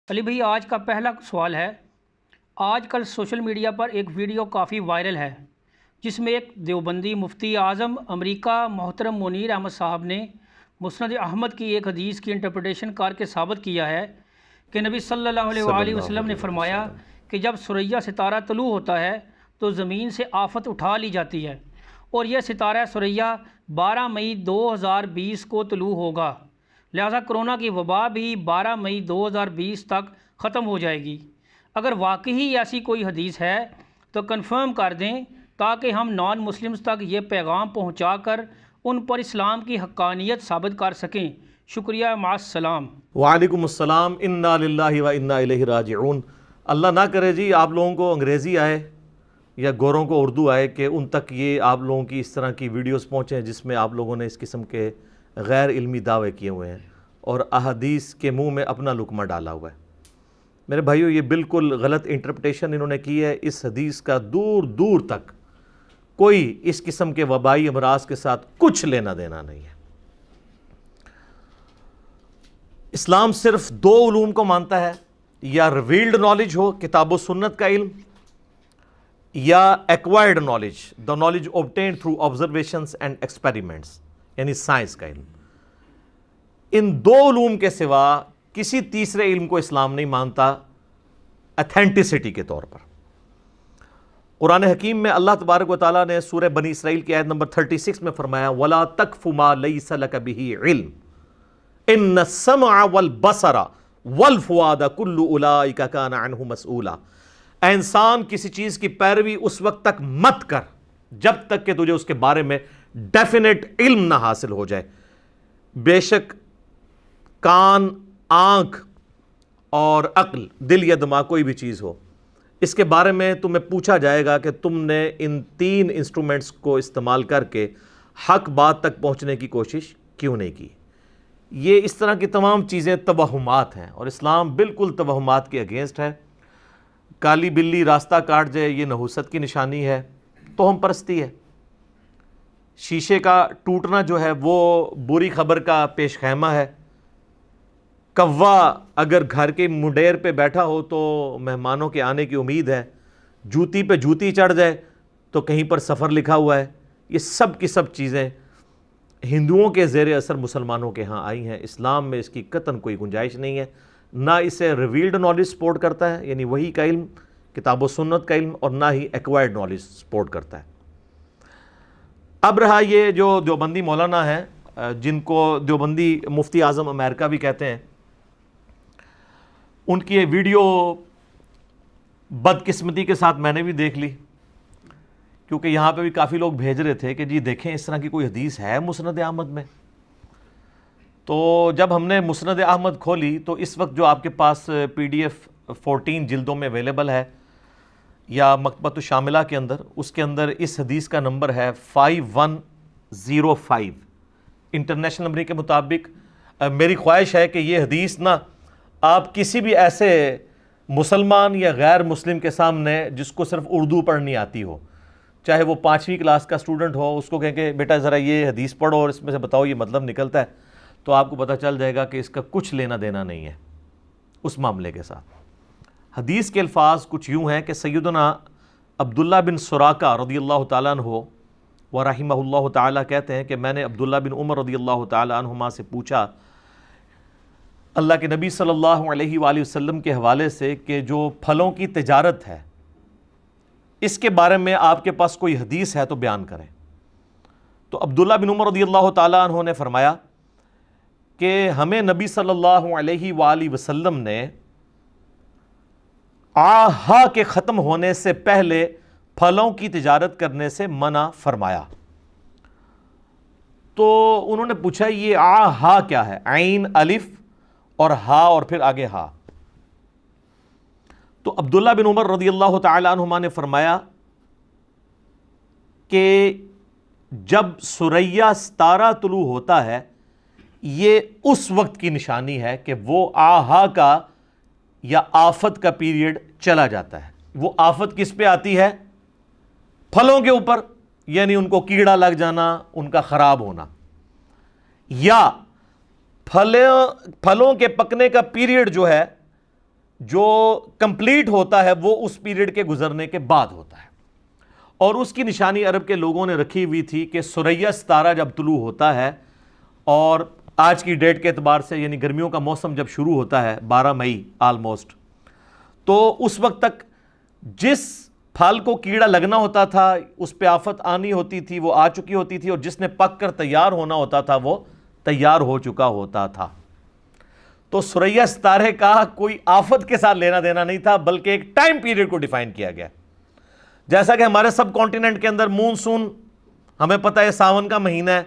علی بھائی، آج کا پہلا سوال ہے۔ آج کل سوشل میڈیا پر ایک ویڈیو کافی وائرل ہے جس میں ایک دیوبندی مفتی اعظم امریکہ محترم منیر احمد صاحب نے مسند احمد کی ایک حدیث کی انٹرپریٹیشن کر کے ثابت کیا ہے کہ نبی صلی اللہ علیہ وآلہ وسلم نے فرمایا کہ جب ثریا ستارہ طلوع ہوتا ہے تو زمین سے آفت اٹھا لی جاتی ہے، اور یہ ستارہ ثریا 12 مئی 2020 کو طلوع ہوگا، لہذا کرونا کی وبا بھی 12 مئی 2020 تک ختم ہو جائے گی۔ اگر واقعی ایسی کوئی حدیث ہے تو کنفرم کر دیں تاکہ ہم نان مسلمز تک یہ پیغام پہنچا کر ان پر اسلام کی حقانیت ثابت کر سکیں۔ شکریہ، مع السلام۔ وعلیکم السلام۔ انا للہ و انا الیہ راجعون۔ اللہ نہ کرے جی آپ لوگوں کو انگریزی آئے یا گوروں کو اردو آئے کہ ان تک یہ آپ لوگوں کی اس طرح کی ویڈیوز پہنچیں جس میں آپ لوگوں نے اس قسم کے غیر علمی دعوے کیے ہوئے ہیں اور احادیث کے منہ میں اپنا لقمہ ڈالا ہوا ہے۔ میرے بھائیو، یہ بالکل غلط انٹرپریٹیشن انہوں نے کی ہے۔ اس حدیث کا دور دور تک کوئی اس قسم کے وبائی امراض کے ساتھ کچھ لینا دینا نہیں ہے۔ اسلام صرف دو علوم کو مانتا ہے، یا ریویلڈ نالج ہو، کتاب و سنت کا علم، یا acquired knowledge, the knowledge obtained through observations and experiments، یعنی سائنس کا علم۔ ان دو علوم کے سوا کسی تیسرے علم کو اسلام نہیں مانتا ایتھینٹسٹی کے طور پر۔ قرآن حکیم میں اللہ تبارک و تعالیٰ نے سورہ بنی اسرائیل کی آیت نمبر 36 میں فرمایا وَلَا تَقْفُ مَا لَيْسَ لَكَ بِهِ عِلْمٌ إِنَّ السَّمْعَ وَالْبَصَرَ وَالْفُؤَادَ كُلُّ أُولَٰئِكَ كَانَ عَنْهُ مَسْئُولًا۔ اے انسان، کسی چیز کی پیروی اس وقت تک مت کر جب تک کہ تجھے اس کے بارے میں ڈیفینیٹ علم نہ حاصل ہو جائے۔ بے شک کان، آنکھ اور عقل، دل یا دماغ، کوئی بھی چیز ہو، اس کے بارے میں تمہیں پوچھا جائے گا کہ تم نے ان تین انسٹرومنٹس کو استعمال کر کے حق بات تک پہنچنے کی کوشش کیوں نہیں کی۔ یہ اس طرح کی تمام چیزیں توہمات ہیں، اور اسلام بالکل توہمات کے اگینسٹ ہے۔ کالی بلی راستہ کاٹ جائے، یہ نحوست کی نشانی ہے، توہم پرستی ہے۔ شیشے کا ٹوٹنا جو ہے وہ بری خبر کا پیش خیمہ ہے۔ کوا اگر گھر کے منڈیر پہ بیٹھا ہو تو مہمانوں کے آنے کی امید ہے، جوتی پہ جوتی چڑھ جائے تو کہیں پر سفر لکھا ہوا ہے۔ یہ سب کی سب چیزیں ہندوؤں کے زیر اثر مسلمانوں کے ہاں آئی ہیں۔ اسلام میں اس کی قطعاً کوئی گنجائش نہیں ہے۔ نہ اسے ریویلڈ نالج سپورٹ کرتا ہے، یعنی وحی کا علم، کتاب و سنت کا علم، اور نہ ہی ایکوائرڈ نالج سپورٹ کرتا ہے۔ اب رہا یہ جو دیوبندی مولانا ہیں، جن کو دیوبندی مفتی اعظم امریکہ بھی کہتے ہیں، ان کی یہ ویڈیو بدقسمتی کے ساتھ میں نے بھی دیکھ لی، کیونکہ یہاں پہ بھی کافی لوگ بھیج رہے تھے کہ جی دیکھیں اس طرح کی کوئی حدیث ہے مسند احمد میں۔ تو جب ہم نے مسند احمد کھولی تو اس وقت جو آپ کے پاس PDF 14 جلدوں میں اویلیبل ہے، یا مکتبۃ الشاملہ کے اندر، اس کے اندر اس حدیث کا نمبر ہے 5105 انٹرنیشنل نمبر کے مطابق۔ میری خواہش ہے کہ یہ حدیث نا آپ کسی بھی ایسے مسلمان یا غیر مسلم کے سامنے جس کو صرف اردو پڑھنی آتی ہو، چاہے وہ 5ویں کلاس کا اسٹوڈنٹ ہو، اس کو کہیں کہ بیٹا ذرا یہ حدیث پڑھو اور اس میں سے بتاؤ یہ مطلب نکلتا ہے، تو آپ کو پتہ چل جائے گا کہ اس کا کچھ لینا دینا نہیں ہے اس معاملے کے ساتھ۔ حدیث کے الفاظ کچھ یوں ہیں کہ سیدنا عبداللہ بن سراقہ رضی اللہ تعالیٰ عنہ ورحمہ اللہ تعالیٰ کہتے ہیں کہ میں نے عبداللہ بن عمر رضی اللہ تعالیٰ عنہما سے پوچھا اللہ کے نبی صلی اللہ علیہ وآلہ وسلم کے حوالے سے کہ جو پھلوں کی تجارت ہے اس کے بارے میں آپ کے پاس کوئی حدیث ہے تو بیان کریں۔ تو عبداللہ بن عمر رضی اللہ تعالیٰ عنہ نے فرمایا کہ ہمیں نبی صلی اللہ علیہ وآلہ وسلم نے آہا کے ختم ہونے سے پہلے پھلوں کی تجارت کرنے سے منع فرمایا۔ تو انہوں نے پوچھا یہ آہا کیا ہے؟ عین، الف اور ہا اور پھر آگے ہا۔ تو عبداللہ بن عمر رضی اللہ تعالی عنہما نے فرمایا کہ جب ثریا ستارہ طلوع ہوتا ہے یہ اس وقت کی نشانی ہے کہ وہ آہا کا یا آفت کا پیریڈ چلا جاتا ہے۔ وہ آفت کس پہ آتی ہے؟ پھلوں کے اوپر، یعنی ان کو کیڑا لگ جانا، ان کا خراب ہونا، یا پھلوں کے پکنے کا پیریڈ جو ہے جو کمپلیٹ ہوتا ہے وہ اس پیریڈ کے گزرنے کے بعد ہوتا ہے، اور اس کی نشانی عرب کے لوگوں نے رکھی ہوئی تھی کہ ثریا ستارہ جب طلوع ہوتا ہے، اور آج کی ڈیٹ کے اعتبار سے یعنی گرمیوں کا موسم جب شروع ہوتا ہے 12 مئی آلموسٹ، تو اس وقت تک جس پھل کو کیڑا لگنا ہوتا تھا، اس پہ آفت آنی ہوتی تھی، وہ آ چکی ہوتی تھی، اور جس نے پک کر تیار ہونا ہوتا تھا وہ تیار ہو چکا ہوتا تھا۔ تو ثریا ستارے کا کوئی آفت کے ساتھ لینا دینا نہیں تھا، بلکہ ایک ٹائم پیریڈ کو ڈیفائن کیا گیا۔ جیسا کہ ہمارے سب کانٹیننٹ کے اندر مونسون ہمیں پتہ ہے ساون کا مہینہ ہے،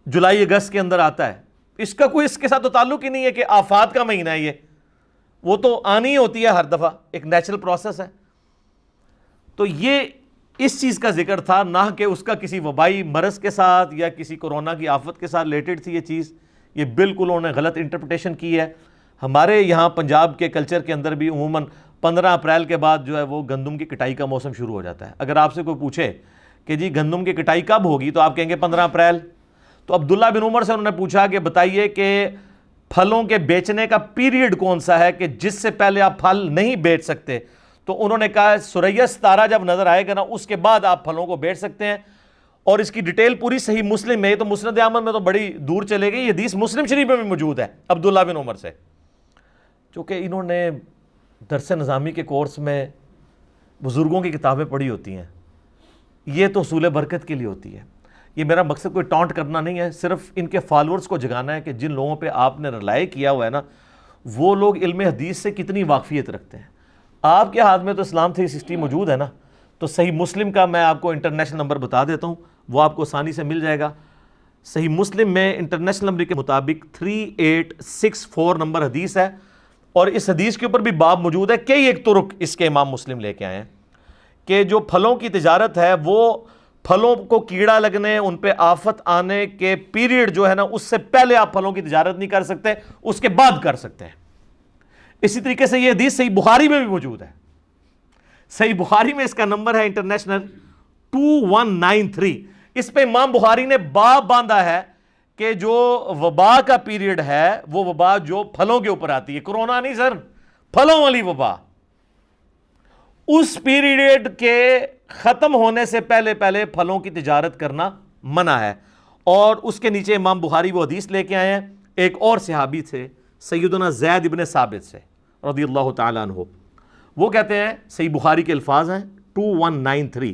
جولائی اگست کے اندر آتا ہے، اس کا کوئی اس کے ساتھ تو تعلق ہی نہیں ہے کہ آفات کا مہینہ ہے، یہ وہ تو آنی ہوتی ہے ہر دفعہ، ایک نیچرل پروسیس ہے۔ تو یہ اس چیز کا ذکر تھا، نہ کہ اس کا کسی وبائی مرض کے ساتھ یا کسی کورونا کی آفت کے ساتھ ریلیٹڈ تھی یہ چیز۔ یہ بالکل انہوں نے غلط انٹرپریٹیشن کی ہے۔ ہمارے یہاں پنجاب کے کلچر کے اندر بھی عموماً 15 اپریل کے بعد جو ہے وہ گندم کی کٹائی کا موسم شروع ہو جاتا ہے۔ اگر آپ سے کوئی پوچھے کہ جی گندم کی کٹائی کب ہوگی تو آپ کہیں گے 15 اپریل۔ تو عبداللہ بن عمر سے انہوں نے پوچھا کہ بتائیے کہ پھلوں کے بیچنے کا پیریڈ کون سا ہے کہ جس سے پہلے آپ پھل نہیں بیچ سکتے؟ تو انہوں نے کہا ثریا ستارہ جب نظر آئے گا نا اس کے بعد آپ پھلوں کو بیچ سکتے ہیں، اور اس کی ڈیٹیل پوری صحیح مسلم میں، تو مسند احمد میں تو بڑی دور چلے گئی، یہ حدیث مسلم شریف میں بھی موجود ہے عبداللہ بن عمر سے۔ چونکہ انہوں نے درس نظامی کے کورس میں بزرگوں کی کتابیں پڑھی ہوتی ہیں، یہ تو حصول برکت کے لیے ہوتی ہے۔ یہ میرا مقصد کوئی ٹانٹ کرنا نہیں ہے، صرف ان کے فالورز کو جگانا ہے کہ جن لوگوں پہ آپ نے رلائی کیا ہوا ہے نا، وہ لوگ علم حدیث سے کتنی واقفیت رکھتے ہیں۔ آپ کے ہاتھ میں تو اسلام 360 موجود ہے نا، تو صحیح مسلم کا میں آپ کو انٹرنیشنل نمبر بتا دیتا ہوں، وہ آپ کو آسانی سے مل جائے گا۔ صحیح مسلم میں انٹرنیشنل نمبر کے مطابق 3864 نمبر حدیث ہے، اور اس حدیث کے اوپر بھی باب موجود ہے، کئی ایک طرق اس کے امام مسلم لے کے آئے ہیں کہ جو پھلوں کی تجارت ہے وہ پھلوں کو کیڑا لگنے، ان پہ آفت آنے کے پیریڈ جو ہے نا اس سے پہلے آپ پھلوں کی تجارت نہیں کر سکتے، اس کے بعد کر سکتے ہیں۔ اسی طریقے سے یہ حدیث صحیح بخاری میں بھی موجود ہے۔ صحیح بخاری میں اس کا نمبر ہے انٹرنیشنل 2193۔ اس پہ امام بخاری نے باب باندھا ہے کہ جو وبا کا پیریڈ ہے وہ وبا جو پھلوں کے اوپر آتی ہے، کرونا نہیں سر، پھلوں والی وبا، اس پیریڈ کے ختم ہونے سے پہلے پہلے پھلوں کی تجارت کرنا منع ہے۔ اور اس کے نیچے امام بخاری وہ حدیث لے کے آئے ہیں ایک اور صحابی تھے سیدنا زید ابن ثابت سے رضی اللہ تعالیٰ عنہ، وہ کہتے ہیں، صحیح بخاری کے الفاظ ہیں 2193،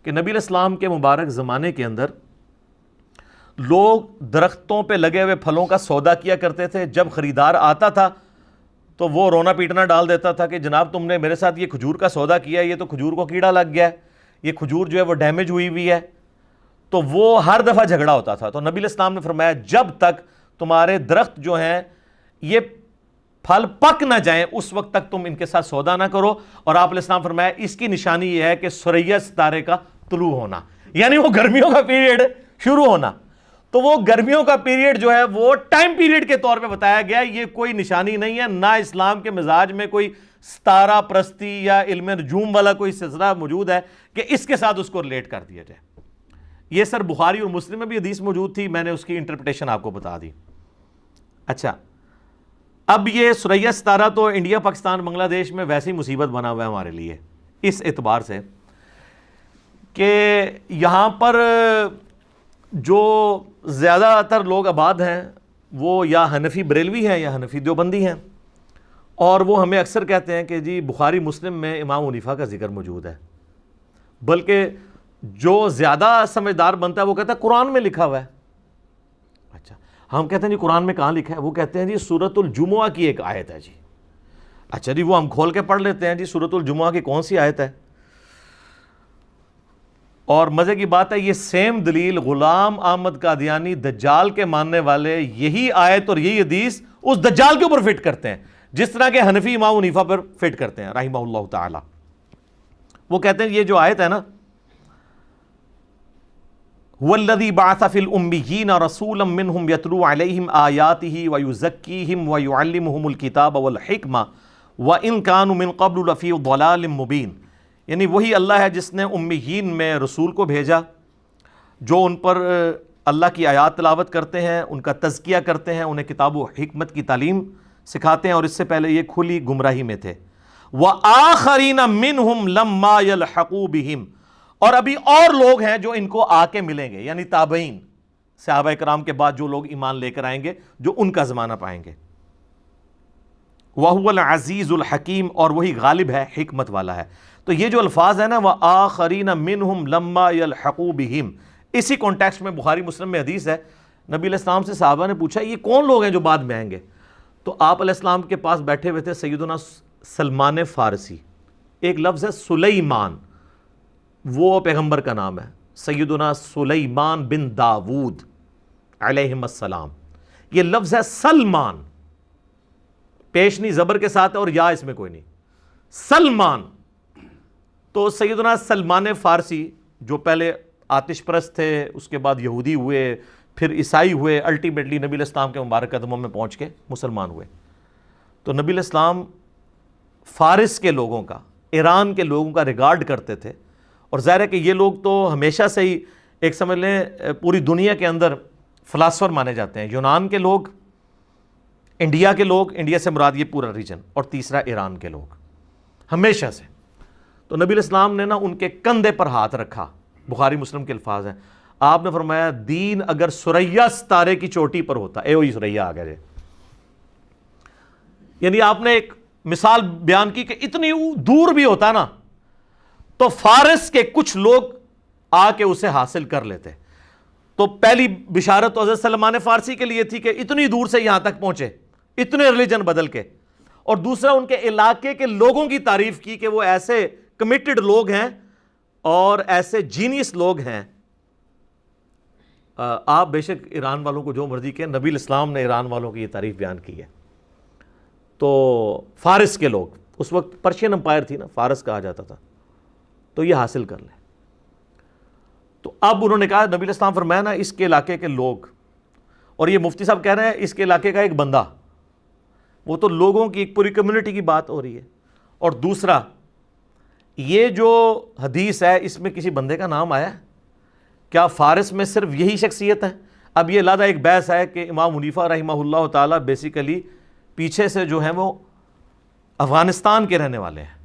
کہ نبی علیہ السلام کے مبارک زمانے کے اندر لوگ درختوں پہ لگے ہوئے پھلوں کا سودا کیا کرتے تھے، جب خریدار آتا تھا تو وہ رونا پیٹنا ڈال دیتا تھا کہ جناب تم نے میرے ساتھ یہ کھجور کا سودا کیا ہے، یہ تو کھجور کو کیڑا لگ گیا ہے، یہ کھجور جو ہے وہ ڈیمیج ہوئی ہوئی ہے۔ تو وہ ہر دفعہ جھگڑا ہوتا تھا۔ تو نبی علیہ السلام نے فرمایا جب تک تمہارے درخت جو ہیں یہ پھل پک نہ جائیں اس وقت تک تم ان کے ساتھ سودا نہ کرو۔ اور آپ علیہ السلام فرمایا اس کی نشانی یہ ہے کہ ثریا ستارے کا طلوع ہونا، یعنی وہ گرمیوں کا پیریڈ شروع ہونا۔ تو وہ گرمیوں کا پیریڈ جو ہے وہ ٹائم پیریڈ کے طور پہ بتایا گیا، یہ کوئی نشانی نہیں ہے، نہ اسلام کے مزاج میں کوئی ستارہ پرستی یا علم نجوم والا کوئی سلسلہ موجود ہے کہ اس کے ساتھ اس کو ریلیٹ کر دیا جائے۔ یہ سر بخاری اور مسلم میں بھی حدیث موجود تھی، میں نے اس کی انٹرپریٹیشن آپ کو بتا دی۔ اچھا، اب یہ ثریا ستارہ تو انڈیا پاکستان بنگلہ دیش میں ویسی مصیبت بنا ہوا ہے ہمارے لیے اس اعتبار سے کہ یہاں پر جو زیادہ تر لوگ آباد ہیں وہ یا حنفی بریلوی ہیں یا حنفی دیوبندی ہیں، اور وہ ہمیں اکثر کہتے ہیں کہ جی بخاری مسلم میں امام حنیفہ کا ذکر موجود ہے، بلکہ جو زیادہ سمجھدار بنتا ہے وہ کہتا ہے قرآن میں لکھا ہوا ہے۔ اچھا، ہم کہتے ہیں جی قرآن میں کہاں لکھا ہے؟ وہ کہتے ہیں جی سورۃ الجمعہ کی ایک آیت ہے جی۔ اچھا جی، وہ ہم کھول کے پڑھ لیتے ہیں جی سورۃ الجمعہ کی کون سی آیت ہے؟ اور مزے کی بات ہے یہ سیم دلیل غلام احمد قادیانی دجال کے ماننے والے یہی آیت اور یہی حدیث اس دجال کے اوپر فٹ کرتے ہیں، جس طرح کے حنفی امام حنیفہ پر فٹ کرتے ہیں رحمہ اللہ تعالی۔ وہ کہتے ہیں یہ جو آیت ہے نا، وَالَّذِي بَعَثَ فِي الْأُمِّيِّينَ رَسُولًا مِّنْهُمْ يَتْلُو عَلَيْهِمْ آيَاتِهِ وَيُزَكِّيهِمْ وَيُعَلِّمُهُمُ الْكِتَابَ وَالْحِكْمَةَ وَإِنْ كَانُوا مِنْ قَبْلُ لَفِي ضَلَالٍ مُّبِينٍ، یعنی وہی اللہ ہے جس نے امیین میں رسول کو بھیجا جو ان پر اللہ کی آیات تلاوت کرتے ہیں، ان کا تزکیہ کرتے ہیں، انہیں کتاب و حکمت کی تعلیم سکھاتے ہیں، اور اس سے پہلے یہ کھلی گمراہی میں تھے۔ وَآخَرِينَ مِنْهُمْ لَمَّا يَلْحَقُوا بِهِمْ، اور ابھی اور لوگ ہیں جو ان کو آ کے ملیں گے، یعنی تابعین، صحابہ کرام کے بعد جو لوگ ایمان لے کر آئیں گے، جو ان کا زمانہ پائیں گے۔ وَهُوَ الْعَزِيزُ الْحَكِيمُ، اور وہی غالب ہے، حکمت والا ہے۔ تو یہ جو الفاظ ہیں نا، وَآخَرِينَ مِنْهُمْ لَمَّا يَلْحَقُوا بِهِمْ، اسی کانٹیکسٹ میں بخاری مسلم میں حدیث ہے، نبی علیہ السلام سے صحابہ نے پوچھا یہ کون لوگ ہیں جو بعد میں آئیں گے؟ تو آپ علیہ السلام کے پاس بیٹھے ہوئے تھے سیدنا سلمان فارسی، ایک لفظ ہے سلیمان، وہ پیغمبر کا نام ہے، سیدنا سلیمان بن داود علیہ السلام۔ یہ لفظ ہے سلمان، پیشنی زبر کے ساتھ ہے اور یا اس میں کوئی نہیں، سلمان۔ تو سیدنا سلمان فارسی جو پہلے آتش پرست تھے، اس کے بعد یہودی ہوئے، پھر عیسائی ہوئے، الٹیمیٹلی نبی علیہ السلام کے مبارک قدموں میں پہنچ کے مسلمان ہوئے۔ تو نبی علیہ السلام فارس کے لوگوں کا، ایران کے لوگوں کا ریگارڈ کرتے تھے، اور ظاہر ہے کہ یہ لوگ تو ہمیشہ سے ہی ایک سمجھ لیں پوری دنیا کے اندر فلاسفر مانے جاتے ہیں۔ یونان کے لوگ، انڈیا کے لوگ، انڈیا سے مراد یہ پورا ریجن، اور تیسرا ایران کے لوگ ہمیشہ سے۔ تو نبی علیہ السلام نے نا ان کے کندھے پر ہاتھ رکھا، بخاری مسلم کے الفاظ ہیں، آپ نے فرمایا دین اگر ثریا ستارے کی چوٹی پر ہوتا، اے وہی ثریا آ گئے، یعنی آپ نے ایک مثال بیان کی کہ اتنی دور بھی ہوتا نا تو فارس کے کچھ لوگ آ کے اسے حاصل کر لیتے۔ تو پہلی بشارت تو حضرت سلمان فارسی کے لیے تھی کہ اتنی دور سے یہاں تک پہنچے، اتنے ریلیجن بدل کے، اور دوسرا ان کے علاقے کے لوگوں کی تعریف کی کہ وہ ایسے کمیٹڈ لوگ ہیں اور ایسے جینیس لوگ ہیں۔ آپ بے شک ایران والوں کو جو مرضی کہیں، نبی الاسلام نے ایران والوں کی یہ تعریف بیان کی ہے۔ تو فارس کے لوگ، اس وقت پرشین امپائر تھی نا، فارس کہا جاتا تھا، تو یہ حاصل کر لیں۔ تو اب انہوں نے کہا، نبی علیہ السلام فرمایا نا اس کے علاقے کے لوگ، اور یہ مفتی صاحب کہہ رہے ہیں اس کے علاقے کا ایک بندہ، وہ تو لوگوں کی ایک پوری کمیونٹی کی بات ہو رہی ہے۔ اور دوسرا یہ جو حدیث ہے اس میں کسی بندے کا نام آیا ہے؟ کیا فارس میں صرف یہی شخصیت ہے؟ اب یہ علیحدہ ایک بحث ہے کہ امام حنیفہ رحمہ اللہ تعالیٰ بیسیکلی پیچھے سے جو ہیں وہ افغانستان کے رہنے والے ہیں،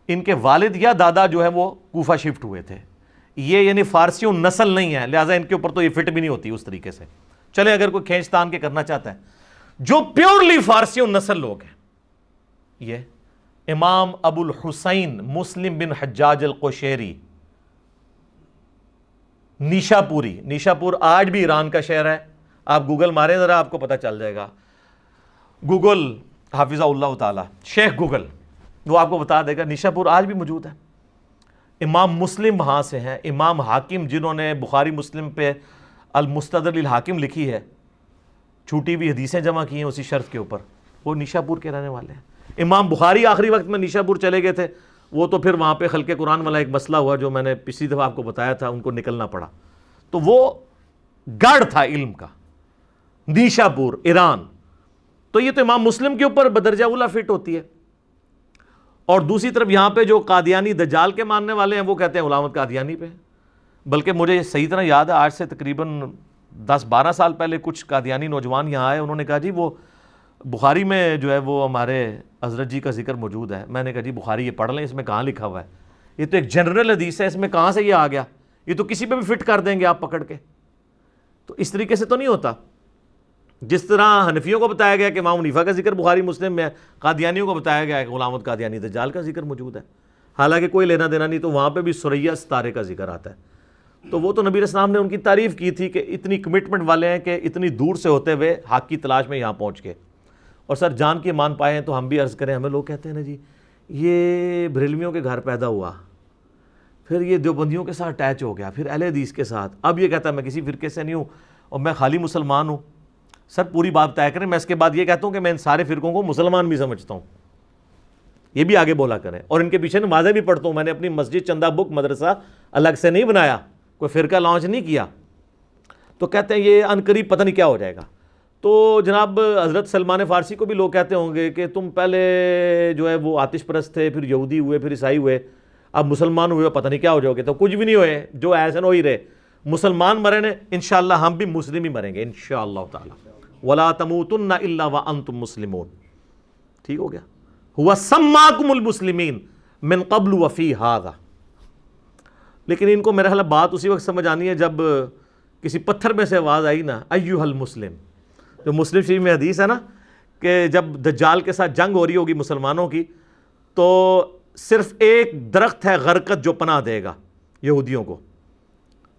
ان کے والد یا دادا جو ہے وہ کوفہ شفٹ ہوئے تھے، یہ یعنی فارسیوں نسل نہیں ہے، لہٰذا ان کے اوپر تو یہ فٹ بھی نہیں ہوتی اس طریقے سے۔ چلے اگر کوئی کھینچ تان کے کرنا چاہتا ہے، جو پیورلی فارسیوں نسل لوگ ہیں، یہ امام ابو الحسین مسلم بن حجاج القشیری، نیشا پوری، نیشا پور آج بھی ایران کا شہر ہے، آپ گوگل ماریں ذرا آپ کو پتہ چل جائے گا، گوگل حافظہ اللہ تعالی، شیخ گوگل، وہ آپ کو بتا دے گا نیشا پور آج بھی موجود ہے۔ امام مسلم وہاں سے ہیں، امام حاکم جنہوں نے بخاری مسلم پہ المستدرک للحاکم لکھی ہے، چھوٹی ہوئی حدیثیں جمع کی ہیں اسی شرط کے اوپر، وہ نیشا پور کے رہنے والے ہیں۔ امام بخاری آخری وقت میں نیشا پور چلے گئے تھے، وہ تو پھر وہاں پہ خلق قرآن والا ایک مسئلہ ہوا جو میں نے پچھلی دفعہ آپ کو بتایا تھا، ان کو نکلنا پڑا، تو وہ گڑھ تھا علم کا، نیشا پور ایران۔ تو یہ تو امام مسلم کے اوپر بدرجہ اولا فٹ ہوتی ہے۔ اور دوسری طرف یہاں پہ جو قادیانی دجال کے ماننے والے ہیں وہ کہتے ہیں غلام قادیانی پہ، بلکہ مجھے صحیح طرح یاد ہے آج سے تقریباً 10-12 سال پہلے کچھ قادیانی نوجوان یہاں آئے، انہوں نے کہا جی وہ بخاری میں جو ہے وہ ہمارے حضرت جی کا ذکر موجود ہے۔ میں نے کہا جی بخاری یہ پڑھ لیں، اس میں کہاں لکھا ہوا ہے، یہ تو ایک جنرل حدیث ہے، اس میں کہاں سے یہ آ گیا، یہ تو کسی پہ بھی فٹ کر دیں گے آپ پکڑ کے۔ تو اس طریقے سے تو نہیں ہوتا، جس طرح حنفیوں کو بتایا گیا کہ امام حنیفہ کا ذکر بخاری مسلم میں ہے، قادیانیوں کو بتایا گیا کہ غلام قادیانی دجال کا ذکر موجود ہے، حالانکہ کوئی لینا دینا نہیں، تو وہاں پہ بھی ثریا ستارے کا ذکر آتا ہے۔ تو وہ تو نبی علیہ السلام نے ان کی تعریف کی تھی کہ اتنی کمٹمنٹ والے ہیں کہ اتنی دور سے ہوتے ہوئے حق کی تلاش میں یہاں پہنچ گئے۔ اور سر جان کے مان پائے ہیں تو ہم بھی عرض کریں، ہمیں لوگ کہتے ہیں نا جی یہ بریلویوں کے گھر پیدا ہوا، پھر یہ دیوبندیوں کے ساتھ اٹیچ ہو گیا، پھر اہل حدیث کے ساتھ، اب یہ کہتا ہے میں کسی فرقے سے نہیں ہوں اور میں خالی مسلمان ہوں۔ سر پوری بات طے کریں، میں اس کے بعد یہ کہتا ہوں کہ میں ان سارے فرقوں کو مسلمان بھی سمجھتا ہوں، یہ بھی آگے بولا کریں، اور ان کے پیچھے نمازیں بھی پڑھتا ہوں۔ میں نے اپنی مسجد چندہ بک مدرسہ الگ سے نہیں بنایا، کوئی فرقہ لانچ نہیں کیا۔ تو کہتے ہیں یہ عنقریب پتہ نہیں کیا ہو جائے گا۔ تو جناب حضرت سلمان فارسی کو بھی لوگ کہتے ہوں گے کہ تم پہلے جو ہے وہ آتش پرست تھے، پھر یہودی ہوئے، پھر عیسائی ہوئے، اب مسلمان ہوئے، پتہ نہیں کیا ہو جاؤ گے۔ تو کچھ بھی نہیں ہوئے، جو ایسے ہو ہی رہے، مسلمان مرے نے، انشاءاللہ ہم بھی مسلم ہی مریں گے انشاءاللہ تعالی۔ وَلَا تَمُوتُنَّ إِلَّا وَأَنْتُمْ مُسْلِمُونَ. ٹھیک ہو گیا. هُوَ سَمَّاكُمُ الْمُسْلِمِينَ مِنْ قَبْلُ وَفِي هَذَا. لیکن ان کو میرا خیال بات اسی وقت سمجھ آنی ہے جب کسی پتھر میں سے آواز آئی نا ایھا المسلم. جو مسلم شریف میں حدیث ہے نا کہ جب دجال کے ساتھ جنگ ہو رہی ہوگی مسلمانوں کی تو صرف ایک درخت ہے غرقت جو پناہ دے گا یہودیوں کو،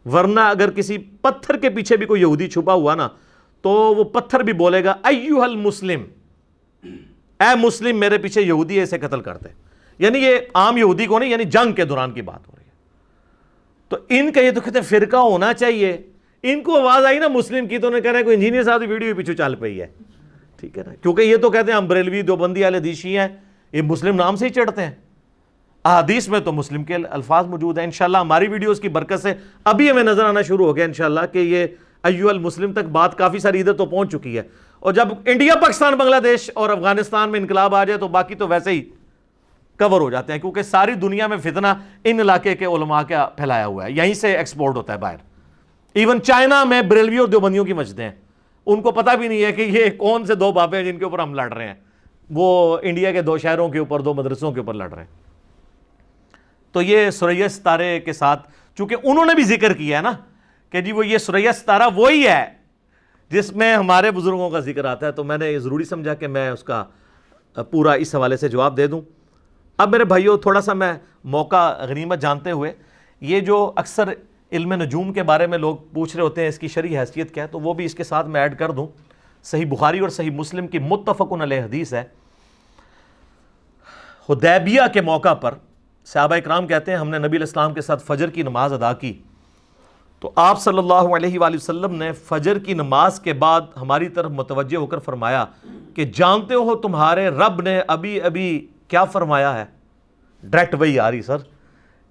ورنہ اگر کسی پتھر کے پیچھے بھی کوئی یہودی چھپا ہوا نا تو وہ پتھر بھی بولے گا ایھا المسلم، اے مسلم میرے پیچھے یہودی ہے اسے قتل کرتے. یعنی یہ عام یہودی کو نہیں، یعنی جنگ کے دوران کی بات ہو رہی ہے. تو ان کا یہ تو کہتے ہیں فرقہ ہونا چاہیے. ان کو آواز آئی نا مسلم کی تو انہیں کہہ رہے ہیں کوئی انجینئر صاحب کی ویڈیو پیچھے چل پئی ہے. ٹھیک ہے نا، کیونکہ یہ تو کہتے ہیں ہم بریلوی دیوبندی اہل حدیث شیعہ ہیں، یہ مسلم نام سے ہی چڑھتے ہیں. احادیث میں تو مسلم کے الفاظ موجود ہیں. انشاءاللہ ہماری ویڈیوز کی برکت سے ابھی ہمیں نظر آنا شروع ہو گیا انشاءاللہ کہ یہ ایھا المسلم تک بات کافی ساری ادھر تو پہنچ چکی ہے. اور جب انڈیا پاکستان بنگلہ دیش اور افغانستان میں انقلاب آ جائے تو باقی تو ویسے ہی کور ہو جاتے ہیں، کیونکہ ساری دنیا میں فتنہ ان علاقے کے علماء کا پھیلایا ہوا ہے، یہیں سے ایکسپورٹ ہوتا ہے باہر. ایون چائنا میں بریلوی اور دیوبندیوں کی مسجدیں ہیں، ان کو پتہ بھی نہیں ہے کہ یہ کون سے دو بابے ہیں جن کے اوپر ہم لڑ رہے ہیں. وہ انڈیا کے 2 شہروں کے اوپر 2 مدرسوں کے اوپر لڑ رہے ہیں. تو یہ ثریا ستارے کے ساتھ چونکہ انہوں نے بھی ذکر کیا ہے نا کہ جی وہ یہ ثریا ستارہ وہی ہے جس میں ہمارے بزرگوں کا ذکر آتا ہے، تو میں نے یہ ضروری سمجھا کہ میں اس کا پورا اس حوالے سے جواب دے دوں. اب میرے بھائیوں تھوڑا سا میں موقع غنیمت جانتے ہوئے یہ جو اکثر علم نجوم کے بارے میں لوگ پوچھ رہے ہوتے ہیں اس کی شرعی حیثیت کیا ہے، تو وہ بھی اس کے ساتھ میں ایڈ کر دوں. صحیح بخاری اور صحیح مسلم کی متفق علیہ حدیث ہے. حدیبیہ کے موقع پر صحابہ اکرام کہتے ہیں ہم نے نبی علیہ السلام کے ساتھ فجر کی نماز ادا کی تو آپ صلی اللہ علیہ وآلہ وسلم نے فجر کی نماز کے بعد ہماری طرف متوجہ ہو کر فرمایا کہ جانتے ہو تمہارے رب نے ابھی ابھی کیا فرمایا ہے. ڈائریکٹ وہی آ رہی سر،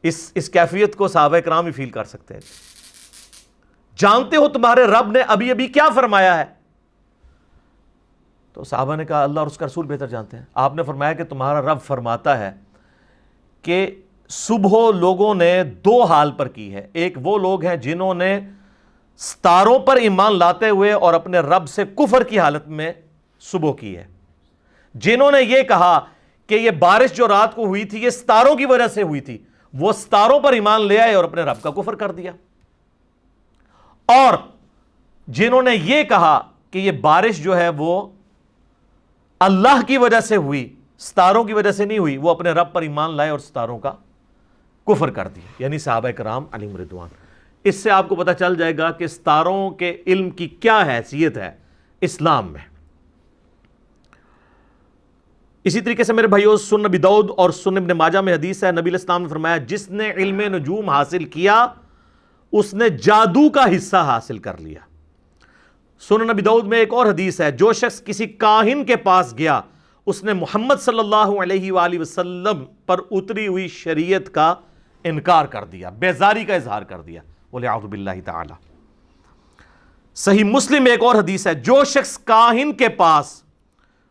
اس کیفیت کو صحابہ اکرام ہی فیل کر سکتے ہیں. جانتے ہو تمہارے رب نے ابھی ابھی کیا فرمایا ہے؟ تو صحابہ نے کہا اللہ اور اس کا رسول بہتر جانتے ہیں. آپ نے فرمایا کہ تمہارا رب فرماتا ہے کہ صبح لوگوں نے 2 حال پر کی ہے. ایک وہ لوگ ہیں جنہوں نے ستاروں پر ایمان لاتے ہوئے اور اپنے رب سے کفر کی حالت میں صبح کی ہے، جنہوں نے یہ کہا کہ یہ بارش جو رات کو ہوئی تھی یہ ستاروں کی وجہ سے ہوئی تھی، وہ ستاروں پر ایمان لے آئے اور اپنے رب کا کفر کر دیا. اور جنہوں نے یہ کہا کہ یہ بارش جو ہے وہ اللہ کی وجہ سے ہوئی، ستاروں کی وجہ سے نہیں ہوئی، وہ اپنے رب پر ایمان لائے اور ستاروں کا کفر کر دیا. یعنی صحابہ کرام علیہم رضوان. اس سے آپ کو پتہ چل جائے گا کہ ستاروں کے علم کی کیا حیثیت ہے اسلام میں. اسی طریقے سے میرے بھائیو سنن ابی داؤد اور سنن ابن ماجہ میں حدیث ہے، نبی علیہ السلام نے فرمایا جس نے علم نجوم حاصل کیا اس نے جادو کا حصہ حاصل کر لیا. سنن ابی داؤد میں ایک اور حدیث ہے جو شخص کسی کاہن کے پاس گیا اس نے محمد صلی اللہ علیہ وآلہ وسلم پر اتری ہوئی شریعت کا انکار کر دیا، بیزاری کا اظہار کر دیا. وَلِعَوْذُ بِاللَّهِ تعالی. صحیح مسلم میں ایک اور حدیث ہے جو شخص کاہن کے پاس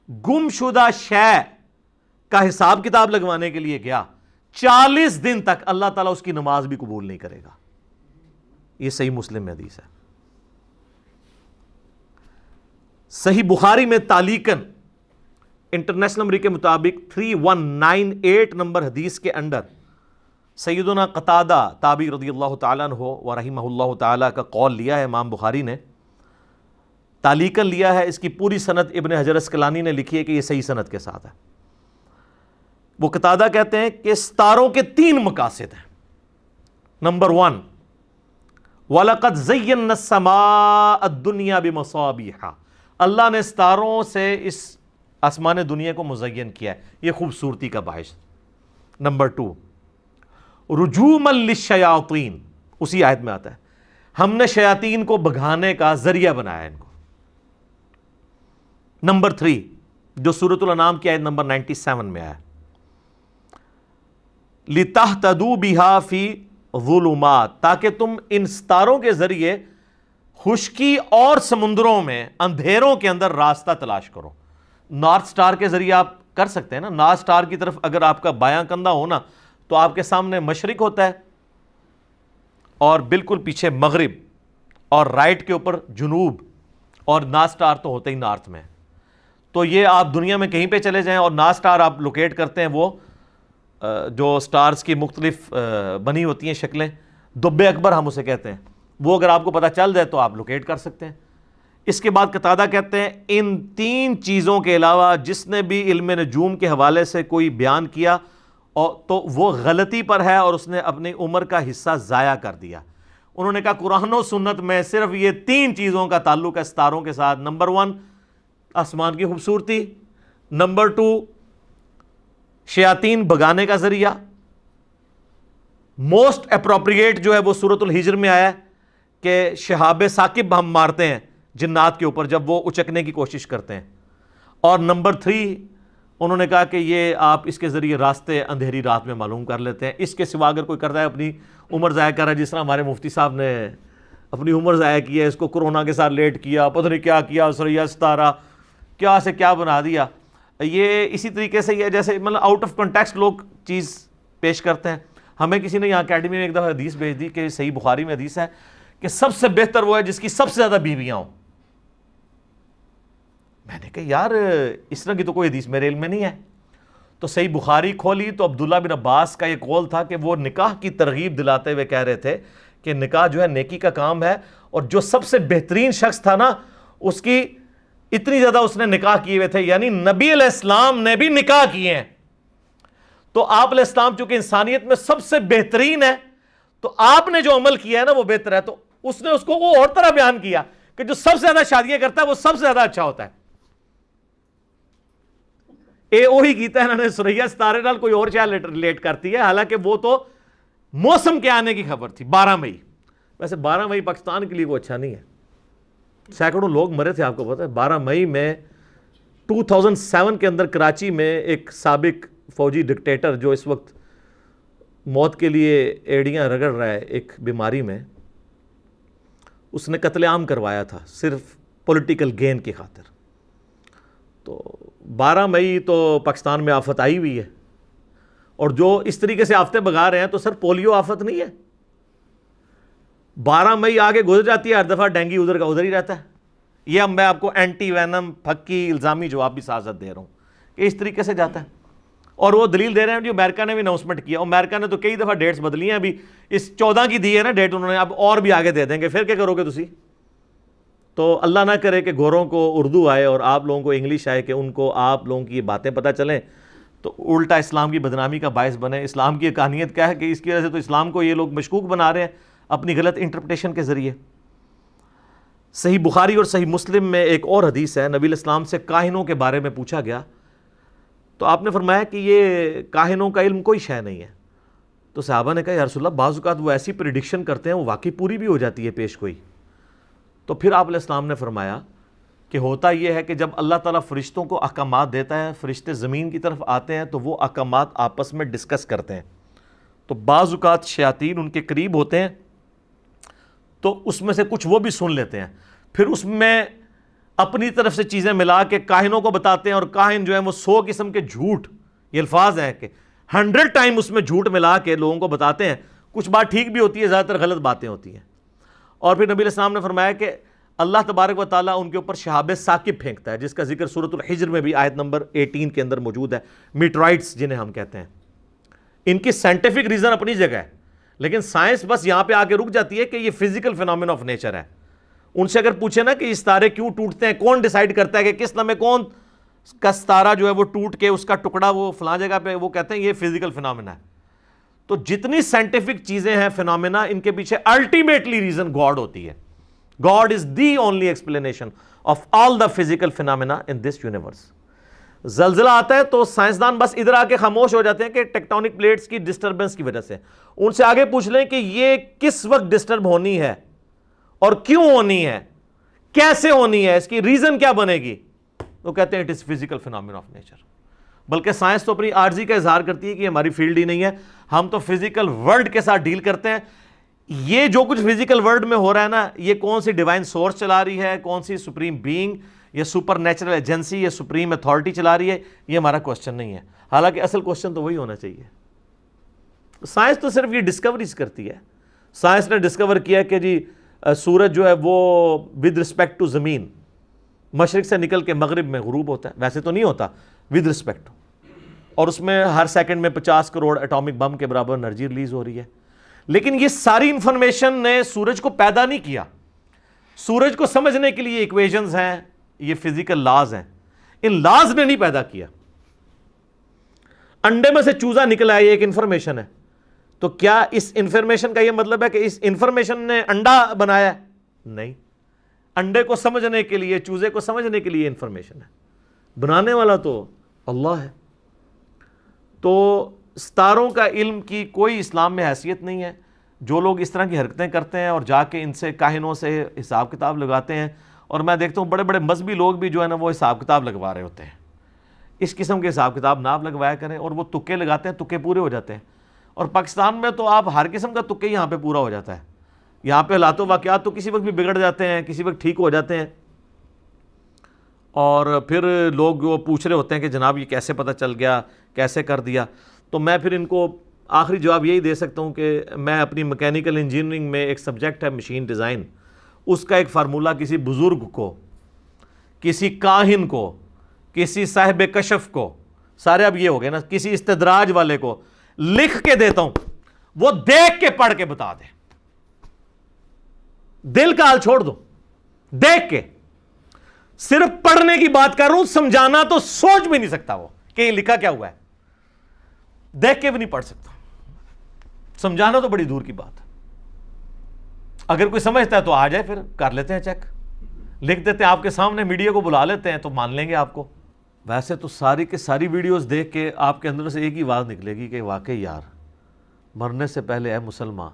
گم شدہ شے کا حساب کتاب لگوانے کے لیے گیا 40 دن تک اللہ تعالیٰ اس کی نماز بھی قبول نہیں کرے گا. یہ صحیح مسلم میں حدیث ہے. صحیح بخاری میں تعلیقاً انٹرنیشنل نمبر کے مطابق 3198 نمبر حدیث کے اندر سیدنا قتادہ تابعی رضی اللہ تعالیٰ عنہ و رحمہ اللہ تعالیٰ کا قول لیا ہے امام بخاری نے، تعلیقاً لیا ہے. اس کی پوری سند ابن حجر اسقلانی نے لکھی ہے کہ یہ صحیح سند کے ساتھ ہے. وہ قتادہ کہتے ہیں کہ ستاروں کے 3 مقاصد ہیں. نمبر 1 وَلَقَدْ زَيَّنَّا السَّمَاءَ الدُّنْيَا بِمَصَابِيحَ، اللہ نے ستاروں سے اس آسمان دنیا کو مزین کیا ہے، یہ خوبصورتی کا باعث. نمبر 2 رجوما للشیاطین، اسی آیت میں آتا ہے ہم نے شیاطین کو بھگانے کا ذریعہ بنایا ان کو. نمبر 3 جو سورۃ الانعام کی آیت نمبر 97 میں آیا لِتَهْتَدُوا بِهَا فِي ظُلُمَاتٍ، تاکہ تم ان ستاروں کے ذریعے خشکی اور سمندروں میں اندھیروں کے اندر راستہ تلاش کرو. نارتھ سٹار کے ذریعے آپ کر سکتے ہیں نا. نارتھ سٹار کی طرف اگر آپ کا بایاں کندھا ہونا تو آپ کے سامنے مشرق ہوتا ہے اور بالکل پیچھے مغرب اور رائٹ کے اوپر جنوب اور نارتھ سٹار تو ہوتے ہی نارتھ میں. تو یہ آپ دنیا میں کہیں پہ چلے جائیں اور نارتھ سٹار آپ لوکیٹ کرتے ہیں, وہ جو سٹارز کی مختلف بنی ہوتی ہیں شکلیں, دب اکبر ہم اسے کہتے ہیں, وہ اگر آپ کو پتہ چل جائے تو آپ لوکیٹ کر سکتے ہیں. اس کے بعد قتادہ کہتے ہیں ان 3 چیزوں کے علاوہ جس نے بھی علم نجوم کے حوالے سے کوئی بیان کیا تو وہ غلطی پر ہے اور اس نے اپنی عمر کا حصہ ضائع کر دیا. انہوں نے کہا قرآن و سنت میں صرف یہ 3 چیزوں کا تعلق ہے ستاروں کے ساتھ. نمبر 1 آسمان کی خوبصورتی, نمبر 2 شیاطین بگانے کا ذریعہ. موسٹ اپروپریٹ جو ہے وہ سورۃ الحجر میں آیا ہے کہ شہاب ثاقب ہم مارتے ہیں جنات کے اوپر جب وہ اچکنے کی کوشش کرتے ہیں. اور نمبر 3 انہوں نے کہا کہ یہ آپ اس کے ذریعے راستے اندھیری رات میں معلوم کر لیتے ہیں. اس کے سوا اگر کوئی کرتا ہے اپنی عمر ضائع کر رہا ہے, جس طرح ہمارے مفتی صاحب نے اپنی عمر ضائع کی ہے, اس کو کرونا کے ساتھ لیٹ کیا, پتہ نہیں کیا کیا, سریا ستارہ کیا سے کیا بنا دیا. یہ اسی طریقے سے یہ جیسے مطلب آؤٹ آف کنٹیکسٹ لوگ چیز پیش کرتے ہیں. ہمیں کسی نے یہاں اکیڈمی میں ایک دفعہ حدیث بھیج دی کہ صحیح بخاری میں حدیث ہے کہ سب سے بہتر وہ ہے جس کی سب سے زیادہ بیویاں ہوں. میں نے کہا یار اس طرح کی تو کوئی حدیث میرے علم میں نہیں ہے. تو صحیح بخاری کھولی تو عبداللہ بن عباس کا یہ قول تھا کہ وہ نکاح کی ترغیب دلاتے ہوئے کہہ رہے تھے کہ نکاح جو ہے نیکی کا کام ہے, اور جو سب سے بہترین شخص تھا نا اس کی اتنی زیادہ اس نے نکاح کیے ہوئے تھے, یعنی نبی علیہ السلام نے بھی نکاح کیے ہیں. تو آپ علیہ السلام چونکہ انسانیت میں سب سے بہترین ہے تو آپ نے جو عمل کیا ہے نا وہ بہتر ہے. تو اس نے اس کو وہ اور طرح بیان کیا کہ جو سب سے زیادہ شادیاں کرتا ہے وہ سب سے زیادہ اچھا ہوتا ہے. وہی کیتا ہے انہوں نے سریا ستارے نال کوئی اور شاید ریلیٹ کرتی ہے, حالانکہ وہ تو موسم کے آنے کی خبر تھی 12 مئی. ویسے 12 مئی پاکستان کے لیے وہ اچھا نہیں ہے, سینکڑوں لوگ مرے تھے, آپ کو پتہ ہے. 12 مئی میں 2007 کے اندر کراچی میں ایک سابق فوجی ڈکٹیٹر جو اس وقت موت کے لیے ایڑیاں رگڑ رہا ہے ایک بیماری میں, اس نے قتل عام کروایا تھا صرف پولیٹیکل گین کی خاطر. تو 12 مئی تو پاکستان میں آفت آئی ہوئی ہے, اور جو اس طریقے سے آفتیں بگا رہے ہیں تو سر پولیو آفت نہیں ہے. 12 مئی آگے گزر جاتی ہے, ہر دفعہ ڈینگی ادھر کا ادھر ہی رہتا ہے. یہ اب میں آپ کو اینٹی وینم پھکی الزامی جواب بھی سازت دے رہا ہوں کہ اس طریقے سے جاتا ہے. اور وہ دلیل دے رہے ہیں جو امریکہ نے بھی اناؤنسمنٹ کیا, اور امریکہ نے تو کئی دفعہ ڈیٹس بدلی ہیں. ابھی اس 14 کی دی ہے نا ڈیٹ انہوں نے, اب اور بھی آگے دے دیں گے. پھر کیا کرو گے تسی؟ تو اللہ نہ کرے کہ گوروں کو اردو آئے اور آپ لوگوں کو انگلش آئے کہ ان کو آپ لوگوں کی یہ باتیں پتہ چلیں تو الٹا اسلام کی بدنامی کا باعث بنے. اسلام کی کہانیت کیا ہے کہ اس کی وجہ سے تو اسلام کو یہ لوگ مشکوک بنا رہے ہیں اپنی غلط انٹرپریٹیشن کے ذریعے. صحیح بخاری اور صحیح مسلم میں ایک اور حدیث ہے, نبی علیہ السلام سے کاہنوں کے بارے میں پوچھا گیا تو آپ نے فرمایا کہ یہ کاہنوں کا علم کوئی شے نہیں ہے. تو صحابہ نے کہا یا رسول اللہ بعض اوقات وہ ایسی پریڈکشن کرتے ہیں وہ واقعی پوری بھی ہو جاتی ہے پیش گوئی. تو پھر آپ علیہ السلام نے فرمایا کہ ہوتا یہ ہے کہ جب اللہ تعالیٰ فرشتوں کو احکامات دیتا ہے, فرشتے زمین کی طرف آتے ہیں تو وہ احکامات آپس میں ڈسکس کرتے ہیں. تو بعض اوقات شیاطین ان کے قریب ہوتے ہیں تو اس میں سے کچھ وہ بھی سن لیتے ہیں, پھر اس میں اپنی طرف سے چیزیں ملا کے کاہنوں کو بتاتے ہیں, اور کاہن جو ہے وہ 100 قسم کے جھوٹ, یہ الفاظ ہیں کہ 100 ٹائم اس میں جھوٹ ملا کے لوگوں کو بتاتے ہیں. کچھ بات ٹھیک بھی ہوتی ہے, زیادہ تر غلط باتیں ہوتی ہیں. اور پھر نبی علیہ السلام نے فرمایا کہ اللہ تبارک و تعالیٰ ان کے اوپر شہاب ثاقب پھینکتا ہے, جس کا ذکر سورۃ الحجر میں بھی آیت نمبر 18 کے اندر موجود ہے. میٹرائٹس جنہیں ہم کہتے ہیں, ان کی سائنٹیفک ریزن اپنی جگہ ہے, لیکن سائنس بس یہاں پہ آ کے رک جاتی ہے کہ یہ فزیکل فینومین آف نیچر ہے. ان سے اگر پوچھے نا کہ یہ ستارے کیوں ٹوٹتے ہیں, کون ڈیسائیڈ کرتا ہے کہ کس لمحے کون کا ستارہ جو ہے وہ ٹوٹ کے اس کا ٹکڑا وہ فلاں جگہ پہ, وہ کہتے ہیں یہ فزیکل فینومین ہے. تو جتنی سائنٹیفک چیزیں ہیں فینومینا, ان کے پیچھے الٹیمیٹلی ریزن گاڈ ہوتی ہے. God is the only explanation of all the physical phenomena in this universe. زلزلہ آتا ہے تو سائنسدان بس ادھر آ کے خاموش ہو جاتے ہیں کہ ٹیکٹونک پلیٹس کی ڈسٹربنس کی وجہ سے. ان سے آگے پوچھ لیں کہ یہ کس وقت ڈسٹرب ہونی ہے اور کیوں ہونی ہے, کیسے ہونی ہے, اس کی ریزن کیا بنے گی, وہ کہتے ہیں it is physical phenomenon of nature. بلکہ سائنس تو اپنی عاجزی کا اظہار کرتی ہے کہ ہماری فیلڈ ہی نہیں ہے, ہم تو فزیکل ورلڈ کے ساتھ ڈیل کرتے ہیں. یہ جو کچھ فزیکل ورلڈ میں ہو رہا ہے نا, یہ کون سی ڈیوائن سورس چلا رہی ہے, کون سی سپریم بینگ یا سپر نیچرل ایجنسی یا سپریم اتھارٹی چلا رہی ہے, یہ ہمارا کوشچن نہیں ہے. حالانکہ اصل کوشچن تو وہی ہونا چاہیے. سائنس تو صرف یہ ڈسکوریز کرتی ہے. سائنس نے ڈسکور کیا کہ جی سورج جو ہے وہ ود رسپیکٹ ٹو زمین مشرق سے نکل کے مغرب میں غروب ہوتا ہے، ویسے تو نہیں ہوتا ود رسپیکٹ، اور اس میں ہر سیکنڈ میں 50 کروڑ ایٹامک بم کے برابر انرجی ریلیز ہو رہی ہے. لیکن یہ ساری انفارمیشن نے سورج کو پیدا نہیں کیا. سورج کو سمجھنے کے لیے ایکویشنز ہیں، یہ فزیکل لاز ہیں، ان لاز نے نہیں پیدا کیا. انڈے میں سے چوزا نکلا ہے، یہ ایک انفارمیشن ہے. تو کیا اس انفارمیشن کا یہ مطلب ہے کہ اس انفارمیشن نے انڈا بنایا ہے؟ نہیں. انڈے کو سمجھنے کے لیے، چوزے کو سمجھنے کے لیے انفارمیشن ہے، بنانے والا تو اللہ ہے. تو ستاروں کا علم کی کوئی اسلام میں حیثیت نہیں ہے. جو لوگ اس طرح کی حرکتیں کرتے ہیں اور جا کے ان سے کاہنوں سے حساب کتاب لگاتے ہیں، اور میں دیکھتا ہوں بڑے بڑے مذہبی لوگ بھی جو ہے نا وہ حساب کتاب لگوا رہے ہوتے ہیں. اس قسم کے حساب کتاب نہ آپ لگوایا کریں، اور وہ تکے لگاتے ہیں، تکے پورے ہو جاتے ہیں. اور پاکستان میں تو آپ ہر قسم کا تکے یہاں پہ پورا ہو جاتا ہے. یہاں پہ حالات و واقعات تو کسی وقت بھی بگڑ جاتے ہیں، کسی وقت ٹھیک ہو جاتے ہیں، اور پھر لوگ وہ پوچھ رہے ہوتے ہیں کہ جناب یہ کیسے پتہ چل گیا، کیسے کر دیا. تو میں پھر ان کو آخری جواب یہی دے سکتا ہوں کہ میں اپنی میکینیکل انجینئرنگ میں ایک سبجیکٹ ہے مشین ڈیزائن، اس کا ایک فارمولہ کسی بزرگ کو، کسی کاہن کو، کسی صاحب کشف کو، سارے اب یہ ہو گئے نا، کسی استدراج والے کو لکھ کے دیتا ہوں، وہ دیکھ کے پڑھ کے بتا دے. دل کا حال چھوڑ دو، دیکھ کے. صرف پڑھنے کی بات کر رہا ہوں، سمجھانا تو سوچ بھی نہیں سکتا وہ کہ یہ لکھا کیا ہوا ہے. دیکھ کے بھی نہیں پڑھ سکتا، سمجھانا تو بڑی دور کی بات ہے. اگر کوئی سمجھتا ہے تو آ جائے، پھر کر لیتے ہیں چیک، لکھ دیتے ہیں آپ کے سامنے، میڈیا کو بلا لیتے ہیں تو مان لیں گے آپ کو. ویسے تو ساری کے ساری ویڈیوز دیکھ کے آپ کے اندر سے ایک ہی آواز نکلے گی کہ واقعی یار مرنے سے پہلے اے مسلمان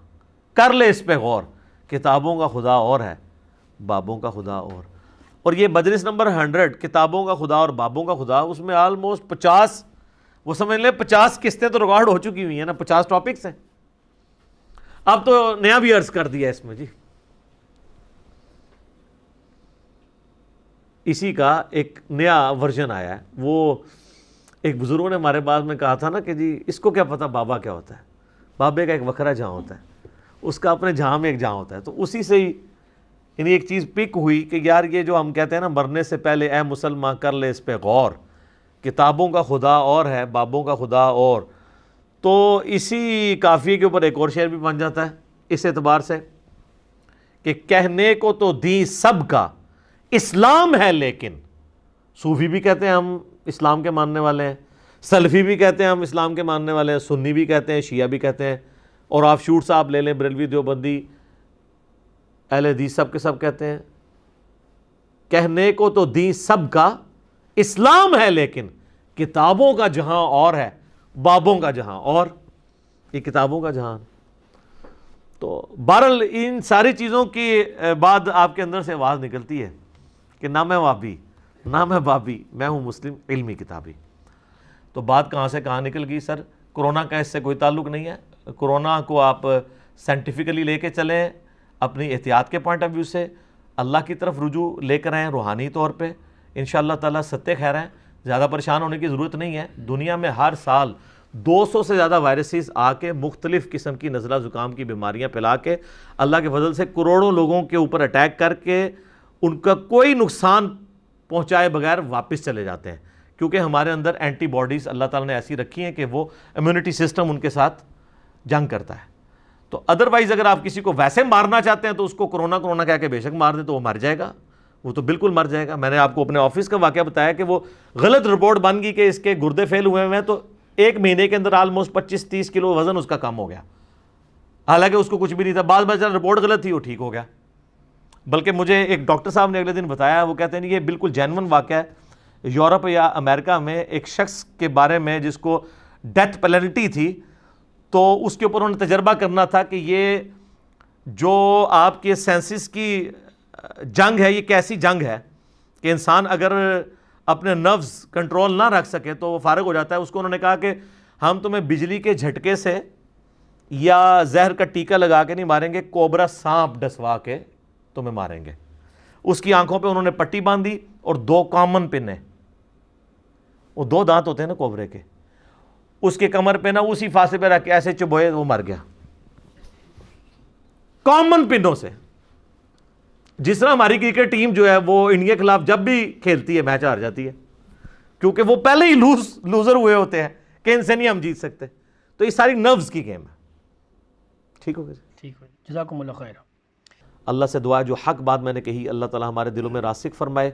کر لے اس پہ غور، کتابوں کا خدا اور ہے، بابوں کا خدا اور. اور یہ مجلس نمبر 100 کتابوں کا خدا اور بابوں کا خدا، اس میں آلموسٹ 50، وہ سمجھ لیں 50 قسطیں تو ریکارڈ ہو چکی ہوئی ہیں نا، 50 ٹاپکس ہیں. اب تو نیا بھی عرض کر دیا اس میں جی. اسی کا ایک نیا ورژن آیا ہے. وہ ایک بزرگوں نے ہمارے بعد میں کہا تھا نا کہ جی اس کو کیا پتا بابا کیا ہوتا ہے. بابے کا ایک وکھرا جہاں ہوتا ہے، اس کا اپنے جہاں میں ایک جہاں ہوتا ہے. تو اسی سے ہی یعنی ایک چیز پک ہوئی کہ یار یہ جو ہم کہتے ہیں نا مرنے سے پہلے اے مسلمان کر لے اس پہ غور، کتابوں کا خدا اور ہے، بابوں کا خدا اور. تو اسی قافیے کے اوپر ایک اور شعر بھی بن جاتا ہے اس اعتبار سے کہ کہنے کو تو دین سب کا اسلام ہے، لیکن صوفی بھی کہتے ہیں ہم اسلام کے ماننے والے ہیں، سلفی بھی کہتے ہیں ہم اسلام کے ماننے والے ہیں، سنی بھی کہتے ہیں، شیعہ بھی کہتے ہیں، اور آف شوٹ صاحب لے لیں، بریلوی، دیوبندی، اہل حدیث، سب کے سب کہتے ہیں کہنے کو تو دین سب کا اسلام ہے، لیکن کتابوں کا جہاں اور ہے، بابوں کا جہاں اور. یہ کتابوں کا جہاں. تو بہرحال ان ساری چیزوں کی بعد آپ کے اندر سے آواز نکلتی ہے کہ نہ میں وابی نہ میں بابی، میں ہوں مسلم علمی کتابی. تو بات کہاں سے کہاں نکل گئی سر؟ کرونا کا اس سے کوئی تعلق نہیں ہے. کرونا کو آپ سائنٹیفکلی لے کے چلیں، اپنی احتیاط کے پوائنٹ آف ویو سے اللہ کی طرف رجوع لے کر آئیں روحانی طور پہ، انشاءاللہ تعالیٰ ستے خیر ہیں. زیادہ پریشان ہونے کی ضرورت نہیں ہے. دنیا میں ہر سال 200 سے زیادہ وائرسز آ کے مختلف قسم کی نزلہ زکام کی بیماریاں پھیلا کے اللہ کے فضل سے کروڑوں لوگوں کے اوپر اٹیک کر کے ان کا کوئی نقصان پہنچائے بغیر واپس چلے جاتے ہیں، کیونکہ ہمارے اندر اینٹی باڈیز اللہ تعالیٰ نے ایسی رکھی ہیں کہ وہ امیونٹی سسٹم ان کے ساتھ جنگ کرتا ہے. تو ادروائز اگر آپ کسی کو ویسے مارنا چاہتے ہیں تو اس کو کرونا کہہ کے بے شک مار دیں تو وہ مر جائے گا، وہ تو بالکل مر جائے گا. میں نے آپ کو اپنے آفس کا واقعہ بتایا کہ وہ غلط رپورٹ بن گئی کہ اس کے گردے فیل ہوئے ہیں، تو 1 مہینے کے اندر آلموسٹ 25-30 کلو وزن اس کا کم ہو گیا، حالانکہ اس کو کچھ بھی نہیں تھا. بعد میں رپورٹ غلط تھی، وہ ٹھیک ہو گیا. بلکہ مجھے ایک ڈاکٹر صاحب نے اگلے دن بتایا، وہ کہتے ہیں یہ بالکل جینون واقعہ ہے. یورپ یا امریکہ میں ایک شخص کے بارے میں جس کو ڈیتھ پینلٹی تھی، تو اس کے اوپر انہوں نے تجربہ کرنا تھا کہ یہ جو آپ کے سینسز کی جنگ ہے، یہ کیسی جنگ ہے کہ انسان اگر اپنے نروز کنٹرول نہ رکھ سکے تو وہ فارغ ہو جاتا ہے. اس کو انہوں نے کہا کہ ہم تمہیں بجلی کے جھٹکے سے یا زہر کا ٹیکہ لگا کے نہیں ماریں گے، کوبرا سانپ ڈسوا کے تمہیں ماریں گے. اس کی آنکھوں پہ انہوں نے پٹی باندھی اور 2 کامن پن ہیں، وہ 2 دانت ہوتے ہیں نا کوبرے کے، اس کے کمر پہ نا اسی فاصلے پہ رکھ کے ایسے چبوئے، وہ مر گیا کامن پنوں سے. جس طرح ہماری کرکٹ ٹیم جو ہے وہ انڈیا کے خلاف جب بھی کھیلتی ہے میچ ہار جاتی ہے، کیونکہ وہ پہلے ہی لوزر ہوئے ہوتے ہیں کہ ان سے نہیں ہم جیت سکتے. تو یہ ساری نروز کی گیم ہے. ٹھیک ہو گیا؟ ٹھیک ہے، جزاکم اللہ خیر. اللہ سے دعا ہے جو حق بات میں نے کہی اللہ تعالیٰ ہمارے دلوں میں راسخ فرمائے.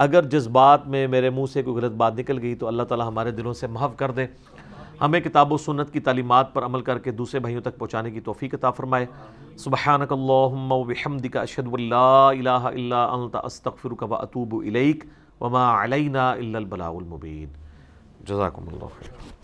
اگر جذبات میں میرے منہ سے کوئی غلط بات نکل گئی تو اللہ تعالیٰ ہمارے دلوں سے محو کر دے. ہمیں کتاب و سنت کی تعلیمات پر عمل کر کے دوسرے بھائیوں تک پہنچانے کی توفیق عطا فرمائے. سبحانک اللہم و بحمدک اشہد ان لا الہ الا انت استغفرک و اتوب الیک وما علینا الا البلاغ المبین. جزاکم اللہ خیر.